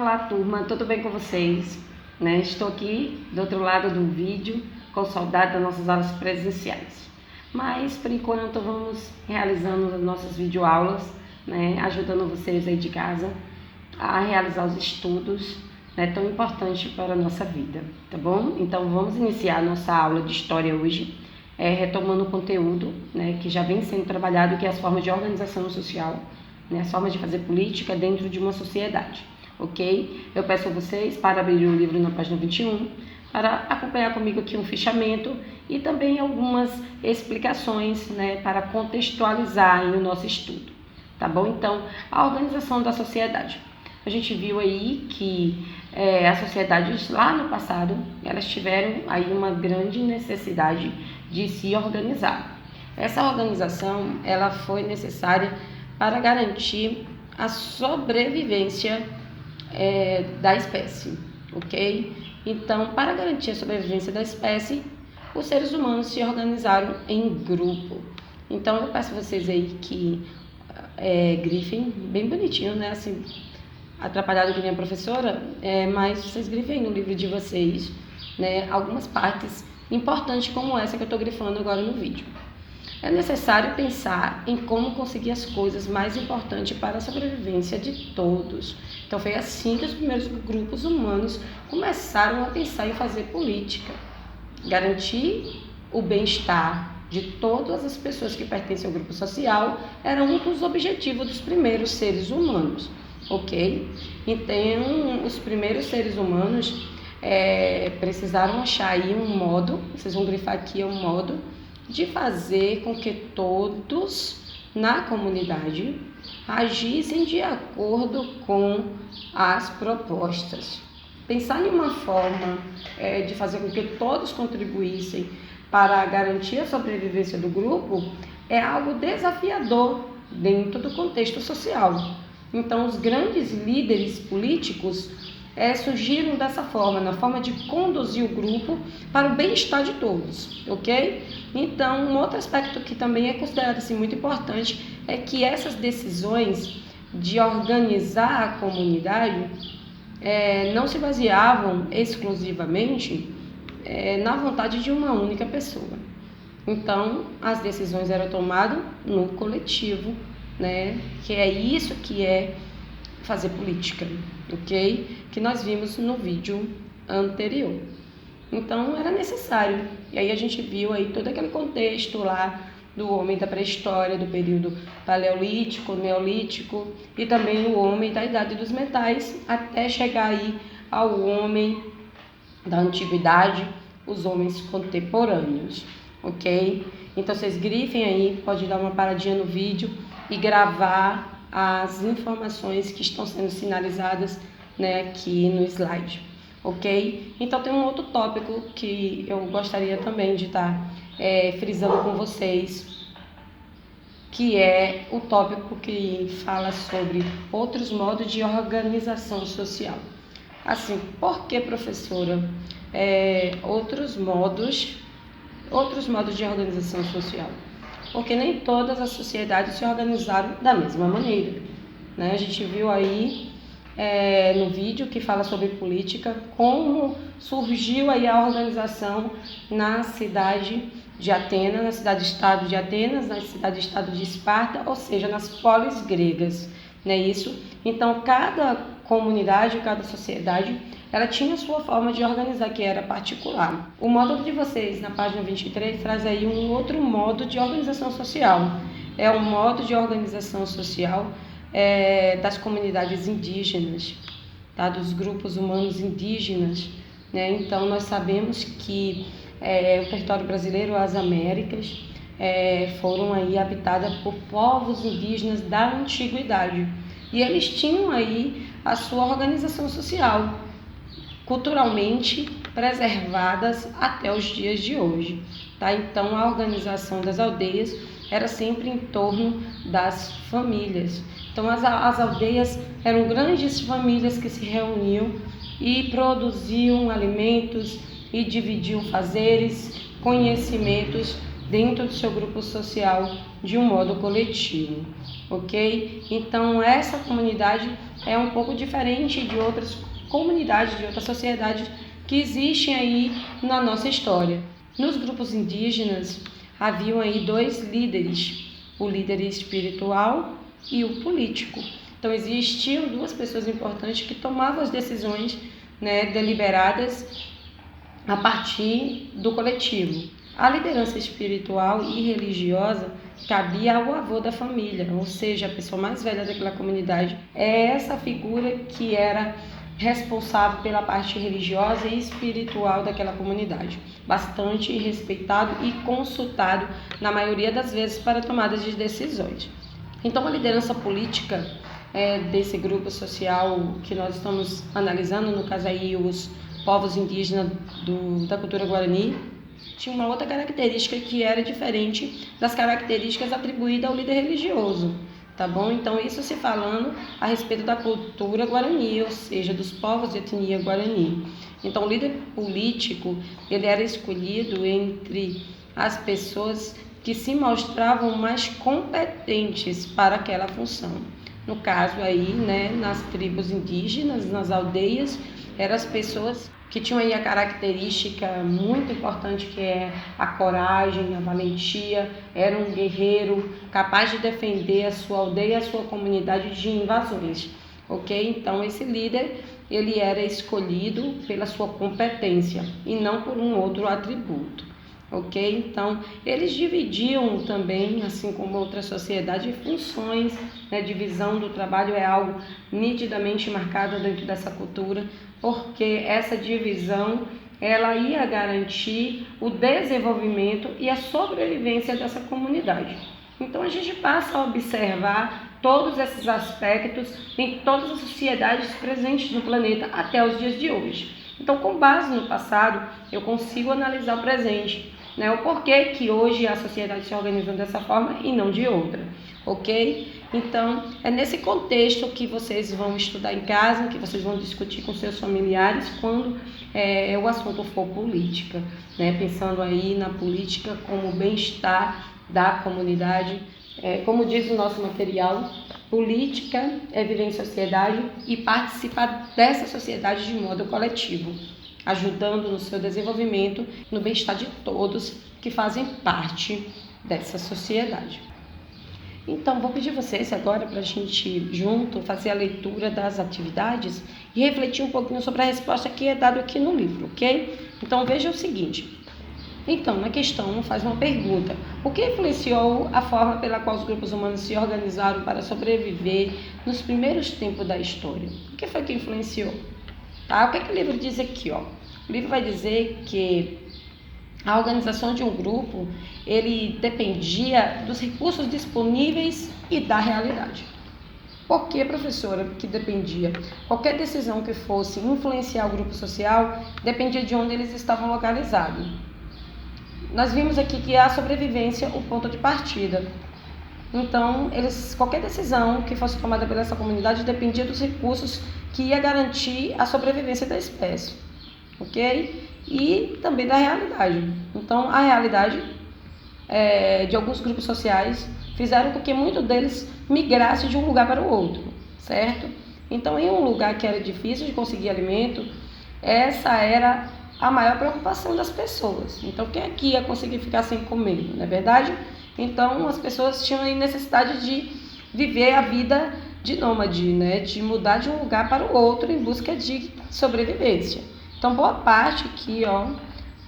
Olá turma, tudo bem com vocês? Estou aqui do outro lado do vídeo com saudade das nossas aulas presenciais, mas por enquanto vamos realizando as nossas videoaulas, ajudando vocês aí de casa a realizar os estudos tão importantes para a nossa vida, tá bom? Então vamos iniciar a nossa aula de história hoje, retomando o conteúdo que já vem sendo trabalhado, que é as formas de organização social, as formas de fazer política dentro de uma sociedade, ok? Eu peço a vocês para abrir o livro na página 21, para acompanhar comigo aqui um fichamento e também algumas explicações, para contextualizar aí o nosso estudo, tá bom? Então, a organização da sociedade. A gente viu aí que as sociedades lá no passado, elas tiveram aí uma grande necessidade de se organizar. Essa organização, ela foi necessária para garantir a sobrevivência da espécie, ok? Então, para garantir a sobrevivência da espécie, os seres humanos se organizaram em grupo. Então, eu peço a vocês aí que grifem bem bonitinho, assim, atrapalhado que nem a professora, mas vocês grifem no livro de vocês, algumas partes importantes como essa que eu estou grifando agora no vídeo. É necessário pensar em como conseguir as coisas mais importantes para a sobrevivência de todos. Então foi assim que os primeiros grupos humanos começaram a pensar em fazer política. Garantir o bem-estar de todas as pessoas que pertencem ao grupo social era um dos objetivos dos primeiros seres humanos, ok? Então os primeiros seres humanos precisaram achar aí um modo, vocês vão grifar aqui, um modo de fazer com que todos na comunidade agissem de acordo com as propostas. Pensar em uma forma de fazer com que todos contribuíssem para garantir a sobrevivência do grupo é algo desafiador dentro do contexto social. Então, os grandes líderes políticos surgiram dessa forma, na forma de conduzir o grupo para o bem-estar de todos, ok? Então, um outro aspecto que também é considerado assim, muito importante é que essas decisões de organizar a comunidade não se baseavam exclusivamente na vontade de uma única pessoa. Então, as decisões eram tomadas no coletivo, que é isso que é fazer política, ok? Que nós vimos no vídeo anterior. Então era necessário. E aí a gente viu aí todo aquele contexto lá do homem da pré-história, do período paleolítico, neolítico e também o homem da idade dos metais, até chegar aí ao homem da antiguidade, os homens contemporâneos, ok? Então vocês grifem aí, pode dar uma paradinha no vídeo e gravar as informações que estão sendo sinalizadas aqui no slide, ok? Então tem um outro tópico que eu gostaria também de estar frisando com vocês, que é o tópico que fala sobre outros modos de organização social. Assim, por que, professora, outros modos de organização social? Porque nem todas as sociedades se organizaram da mesma maneira, A gente viu aí no vídeo que fala sobre política, como surgiu aí a organização na cidade de Atenas, na cidade-estado de Atenas, na cidade-estado de Esparta, ou seja, nas polis gregas, isso? Então, cada comunidade, cada sociedade, ela tinha a sua forma de organizar, que era particular. O módulo de vocês, na página 23, traz aí um outro modo de organização social. É o modo de organização social das comunidades indígenas, dos grupos humanos indígenas, Então, nós sabemos que o território brasileiro, as Américas, foram aí habitadas por povos indígenas da antiguidade. E eles tinham aí a sua organização social, culturalmente preservadas até os dias de hoje, Então, a organização das aldeias era sempre em torno das famílias. Então, as aldeias eram grandes famílias que se reuniam e produziam alimentos e dividiam fazeres, conhecimentos dentro do seu grupo social de um modo coletivo, ok? Então essa comunidade é um pouco diferente de outras comunidades, de outras sociedades que existem aí na nossa história. Nos grupos indígenas haviam aí dois líderes, o líder espiritual e o político. Então existiam duas pessoas importantes que tomavam as decisões, deliberadas a partir do coletivo. A liderança espiritual e religiosa cabia ao avô da família, ou seja, a pessoa mais velha daquela comunidade. É essa figura que era responsável pela parte religiosa e espiritual daquela comunidade, bastante respeitado e consultado na maioria das vezes para tomadas de decisões. Então a liderança política desse grupo social que nós estamos analisando, no caso aí os povos indígenas da cultura Guarani, tinha uma outra característica que era diferente das características atribuídas ao líder religioso, tá bom? Então isso se falando a respeito da cultura Guarani, ou seja, dos povos de etnia Guarani. Então o líder político, ele era escolhido entre as pessoas que se mostravam mais competentes para aquela função. No caso aí, nas tribos indígenas, nas aldeias, eram as pessoas que tinham aí a característica muito importante que é a coragem, a valentia, era um guerreiro capaz de defender a sua aldeia, a sua comunidade de invasões, ok? Então esse líder, ele era escolhido pela sua competência e não por um outro atributo, ok? Então eles dividiam também, assim como outra sociedade, funções, divisão do trabalho é algo nitidamente marcado dentro dessa cultura, porque essa divisão ela ia garantir o desenvolvimento e a sobrevivência dessa comunidade. Então a gente passa a observar todos esses aspectos em todas as sociedades presentes no planeta até os dias de hoje. Então, com base no passado, eu consigo analisar o presente, o porquê que hoje a sociedade se organiza dessa forma e não de outra, ok? Então, é nesse contexto que vocês vão estudar em casa, que vocês vão discutir com seus familiares quando o assunto for política, pensando aí na política como o bem-estar da comunidade. Como diz o nosso material, política é viver em sociedade e participar dessa sociedade de modo coletivo, ajudando no seu desenvolvimento, no bem-estar de todos que fazem parte dessa sociedade. Então, vou pedir vocês agora para a gente junto fazer a leitura das atividades e refletir um pouquinho sobre a resposta que é dada aqui no livro, ok? Então, veja o seguinte. Então, na questão 1 faz uma pergunta. O que influenciou a forma pela qual os grupos humanos se organizaram para sobreviver nos primeiros tempos da história? O que foi que influenciou? Tá? O que é que o livro diz aqui? O livro vai dizer que a organização de um grupo, ele dependia dos recursos disponíveis e da realidade. Por que, professora, que dependia? Qualquer decisão que fosse influenciar o grupo social dependia de onde eles estavam localizados. Nós vimos aqui que a sobrevivência é o ponto de partida. Então, qualquer decisão que fosse tomada por essa comunidade dependia dos recursos que ia garantir a sobrevivência da espécie, ok? E também da realidade. Então, a realidade de alguns grupos sociais fizeram com que muitos deles migrassem de um lugar para o outro, certo? Então, em um lugar que era difícil de conseguir alimento, essa era a maior preocupação das pessoas. Então, quem aqui ia conseguir ficar sem comer, não é verdade? Então, as pessoas tinham necessidade de viver a vida de nômade, de mudar de um lugar para o outro em busca de sobrevivência. Então, boa parte aqui,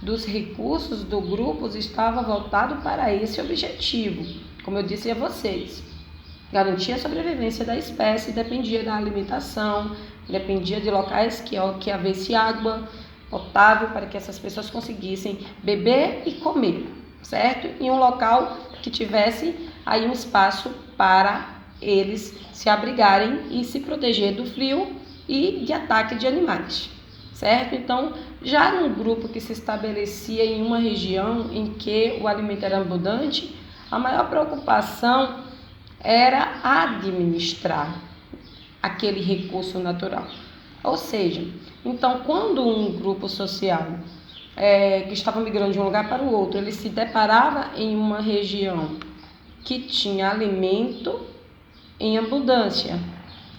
dos recursos do grupo estava voltado para esse objetivo. Como eu disse a vocês, garantir a sobrevivência da espécie dependia da alimentação, dependia de locais que havesse água potável para que essas pessoas conseguissem beber e comer, certo? Em um local que tivesse aí um espaço para eles se abrigarem e se proteger do frio e de ataque de animais, certo? Então, já num grupo que se estabelecia em uma região em que o alimento era abundante, a maior preocupação era administrar aquele recurso natural. Ou seja, então, quando um grupo social que estavam migrando de um lugar para o outro, ele se deparava em uma região que tinha alimento em abundância.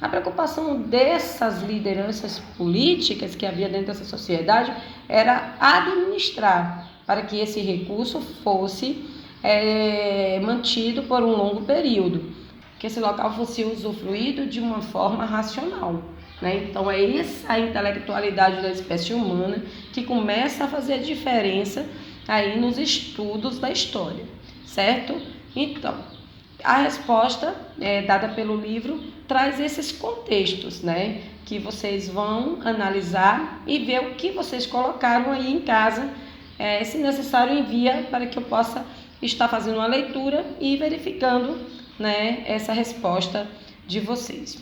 A preocupação dessas lideranças políticas que havia dentro dessa sociedade era administrar para que esse recurso fosse mantido por um longo período, que esse local fosse usufruído de uma forma racional. Então é essa a intelectualidade da espécie humana que começa a fazer a diferença aí nos estudos da história, certo? Então, a resposta dada pelo livro traz esses contextos, que vocês vão analisar e ver o que vocês colocaram aí em casa. Se necessário, envia para que eu possa estar fazendo uma leitura e verificando essa resposta de vocês.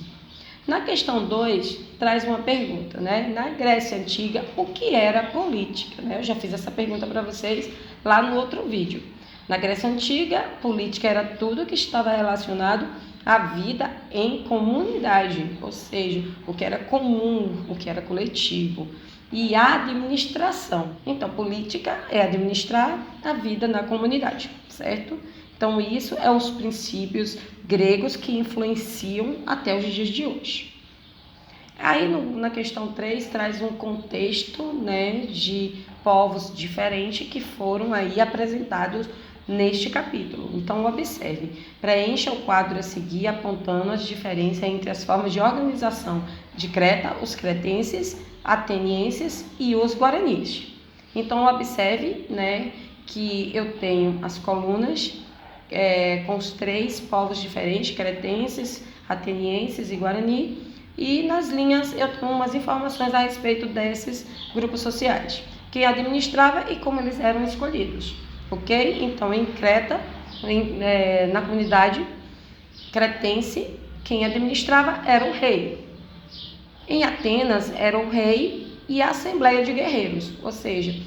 Na questão 2, traz uma pergunta, Na Grécia Antiga, o que era política? Eu já fiz essa pergunta para vocês lá no outro vídeo. Na Grécia Antiga, política era tudo que estava relacionado à vida em comunidade, ou seja, o que era comum, o que era coletivo, e a administração. Então, política é administrar a vida na comunidade, certo? Então, isso é os princípios gregos que influenciam até os dias de hoje. Aí, na questão 3, traz um contexto, de povos diferentes que foram aí apresentados neste capítulo. Então, observe, preencha o quadro a seguir apontando as diferenças entre as formas de organização de Creta, os cretenses, atenienses e os guaranis. Então, observe, que eu tenho as colunas com os 3 povos diferentes, cretenses, atenienses e guarani, e nas linhas eu tenho umas informações a respeito desses grupos sociais, quem administrava e como eles eram escolhidos, ok? Então, em Creta, na comunidade cretense, quem administrava era o rei. Em Atenas, era o rei e a assembleia de guerreiros, ou seja,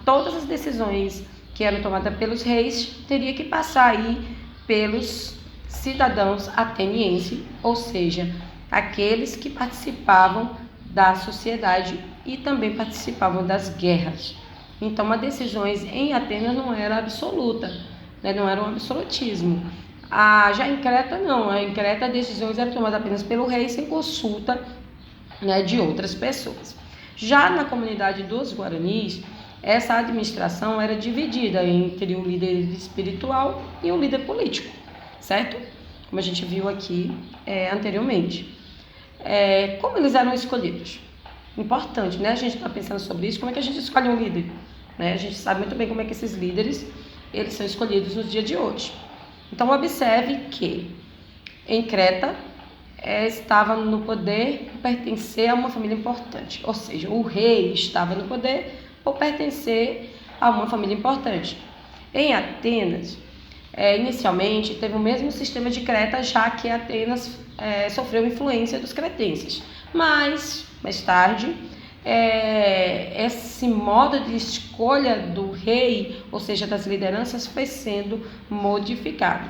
todas as decisões que eram tomadas pelos reis teria que passar aí pelos cidadãos atenienses, ou seja, aqueles que participavam da sociedade e também participavam das guerras. Então, as decisões em Atenas não era absoluta, não era um absolutismo. Já em Creta, não. Em Creta, as decisões eram tomadas apenas pelo rei, sem consulta de outras pessoas. Já na comunidade dos guaranis, essa administração era dividida entre o líder espiritual e o líder político, certo? Como a gente viu aqui anteriormente. Como eles eram escolhidos? Importante, A gente está pensando sobre isso, como é que a gente escolhe um líder? A gente sabe muito bem como é que esses líderes eles são escolhidos nos dias de hoje. Então, observe que em Creta estava no poder por pertencer a uma família importante, ou seja, o rei estava no poder por pertencer a uma família importante. Em Atenas, inicialmente teve o mesmo sistema de Creta, já que Atenas sofreu influência dos cretenses, mas mais tarde esse modo de escolha do rei, ou seja, das lideranças, foi sendo modificado.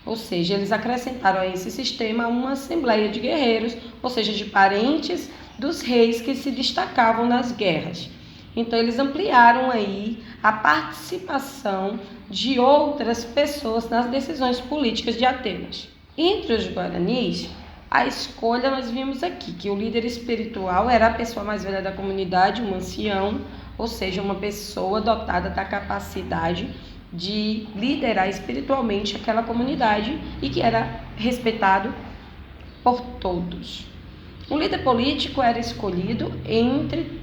Ou seja, eles acrescentaram a esse sistema uma assembleia de guerreiros, ou seja, de parentes dos reis que se destacavam nas guerras. Então, eles ampliaram aí a participação de outras pessoas nas decisões políticas de Atenas. Entre os guaranis, a escolha nós vimos aqui, que o líder espiritual era a pessoa mais velha da comunidade, um ancião, ou seja, uma pessoa dotada da capacidade de liderar espiritualmente aquela comunidade e que era respeitado por todos. O líder político era escolhido entre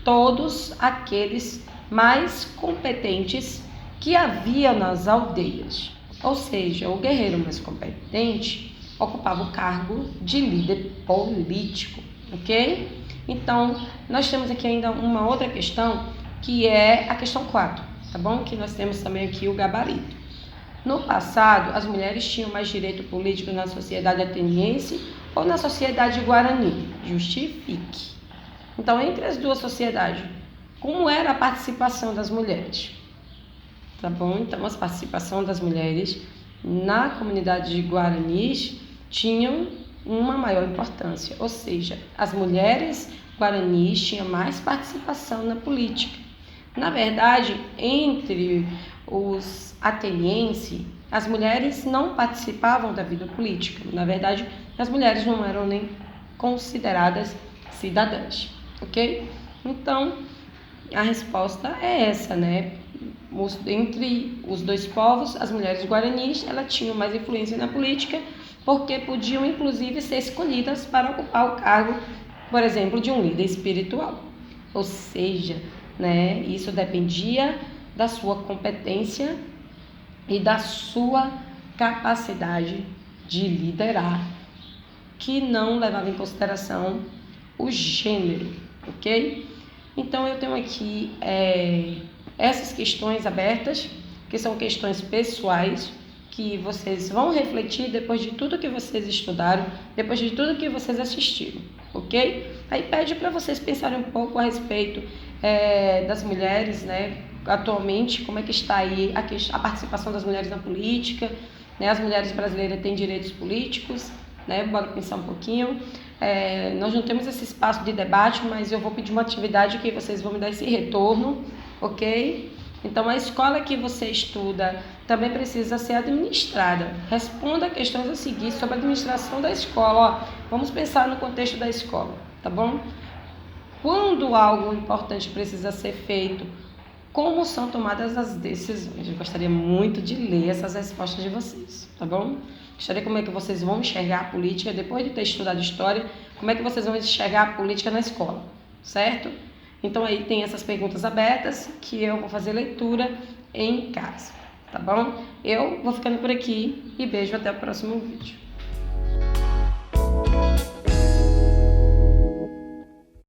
todos aqueles mais competentes que havia nas aldeias, ou seja, o guerreiro mais competente ocupava o cargo de líder político, ok? Então, nós temos aqui ainda uma outra questão, que é a questão 4, tá bom? Que nós temos também aqui o gabarito. No passado, as mulheres tinham mais direito político na sociedade ateniense ou na sociedade guarani? Justifique. Então, entre as duas sociedades, como era a participação das mulheres? Tá bom? Então, a participação das mulheres na comunidade de guaranis tinham uma maior importância, ou seja, as mulheres guaranis tinham mais participação na política. Na verdade, entre os atenienses, as mulheres não participavam da vida política. Na verdade, as mulheres não eram nem consideradas cidadãs, ok? Então, a resposta é essa, né? Entre os dois povos, as mulheres guaranis, elas tinham mais influência na política, porque podiam, inclusive, ser escolhidas para ocupar o cargo, por exemplo, de um líder espiritual. Ou seja, né, isso dependia da sua competência e da sua capacidade de liderar, que não levava em consideração o gênero, ok? Então, eu tenho aqui essas questões abertas, que são questões pessoais, que vocês vão refletir depois de tudo que vocês estudaram, depois de tudo que vocês assistiram, ok? Aí pede para vocês pensarem um pouco a respeito das mulheres, né? Atualmente, como é que está aí a participação das mulheres na política, né? As mulheres brasileiras têm direitos políticos, né? Bora pensar um pouquinho. Nós não temos esse espaço de debate, mas eu vou pedir uma atividade que vocês vão me dar esse retorno, ok? Então, a escola que você estuda também precisa ser administrada. Responda questões a seguir sobre a administração da escola. Ó, vamos pensar no contexto da escola, tá bom? Quando algo importante precisa ser feito, como são tomadas as decisões? Eu gostaria muito de ler essas respostas de vocês, tá bom? Gostaria como é que vocês vão enxergar a política, depois de ter estudado história, como é que vocês vão enxergar a política na escola, certo? Então aí tem essas perguntas abertas que eu vou fazer leitura em casa, tá bom? Eu vou ficando por aqui e beijo até o próximo vídeo.